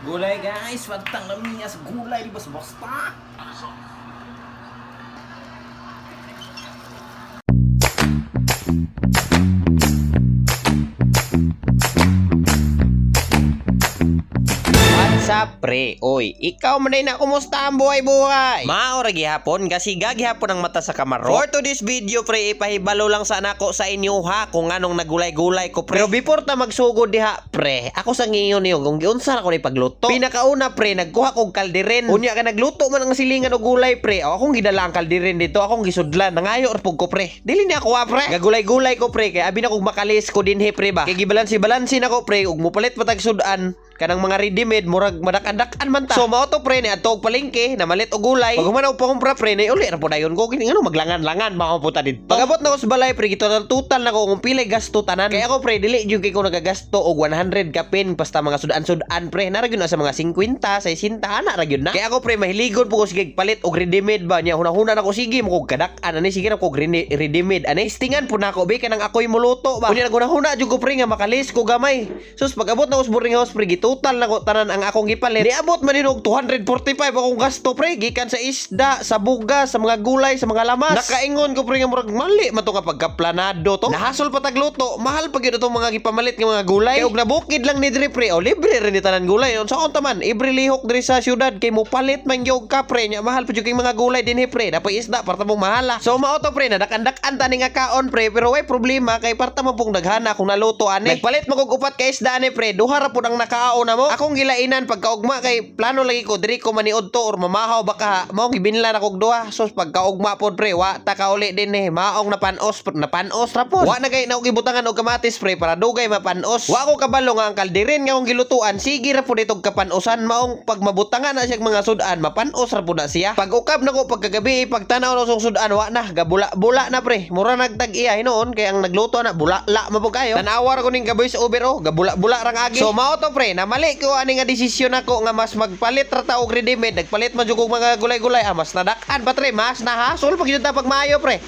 Gulay guys, pagtang namin sa gulay, di basta-basta. What's up, pre? Oy, ikaw man na kumusta ang buhay-buhay? Maora gihapon kasi gagihapon ang mata sa kamaro. For to this video, pre, ipahibalo lang sana ako sa inyo ha kung anong nagulay-gulay ko, pre. Pero before ta magsugod diha, pre, ako sa ngayon niyo kung giunsa ako ni pagluto. Pinakauna, pre, nagkuha kog kaldiren. Unya ka nagluto man ang silingan og gulay, pre. O, akong gidala ang kaldiren dito, akong gisudlan. Nangayo rapog ko, pre. Dili ni ako, pre. Gagulay-gulay ko, pre, kay abi na kog makalis ko dinhi, pre ba. Kay gibalansi-balansi nako, pre, ug mupalit patag sudan kanang mga ready-made murag madak-andak-an man ta. So mao to, pre, ni adto og palengke na malit og gulay. Pag humanaw pa kumpra, pre, ni uli ra po dayon ko kini ngano maglangan-langan makapunta dito. Pagabot na ko sa balay, pre, total na ko kung pilay gasto tanan. Kaya ako, pre, dili jud kay ko nagagasto og 100 ka pin basta mga sudan-sudan, pre. Nara gyud na sa mga 50, 60 ana ra gyud na. Kaya ako, pre, mahiligon po ko sige palit og ready-made ba niya. Hunahuna na ko sige mo kog kadak-an ani sige na ko ready-made. Ani istingan po na ako be kanang ako'y muluto ba. Unya nagunahuna jud ko, pre, nga makalis ko gamay. Sus pagabot na ko sa boarding house, pre, total na ko tanan ang akong gipalit. Niabot man hinog 245 akong gasto, pre, gikan sa isda, sa buga, sa mga gulay, sa mga lamas. Nakaingon ko, pre, nga murag mali man to nga pagkaplanado to. Nahasol pa tagluto, mahal pa gyud itong mga gipamalit nga mga gulay. Kay og nabukid lang ni diri, pre, o libre rin ni tanan gulay. Unsa on taman, ibre lihok diri sa syudad kay mo palit man gyud ka, pre, nya mahal pa jud kay mga gulay dinhi, pre. Dapat isda para mong mahala. So mao to, pre, nadak-andak-an tani nga kaon, pre, pero way problema kay parta mo pong daghana kung naluto ani. Nagpalit mo kog upat ka isda ani, pre, duha ra pud ang nakaon na mo. Akong gilainan pagkaugma kay plano lagi ko diri ko maniud to or mamahaw baka mao gibinlan ako og duha. So pagkaugma pod, pre, wa ta ka uli din eh maong napanos ra pod. Wa na kay naog gibutangan og kamatis, pre, para dugay mapanos. Wa ko kabalo nga ang kaldiren nga akong gilutuan sige ra pod itong kapanosan maong pag mabutangan na siya mga sudan mapanos ra pod na siya. Pag ukab nako pagkagabi pagtanaw na song sudan wa na gabula-bula na, pre. Mura nagtag iya hinuon kay ang nagluto na bula-la mabog kayo. Tanawar ko ning gaboy sa Uber gabula-bula rang agi. So mao to, pre, namali ko ani nga desisyon ako nga mas magpalit ra ta og ready-made. Nagpalit man jud og mga gulay-gulay mas nadak-an pa, pre, mas nahasol pag yun ta pag maayo, pre.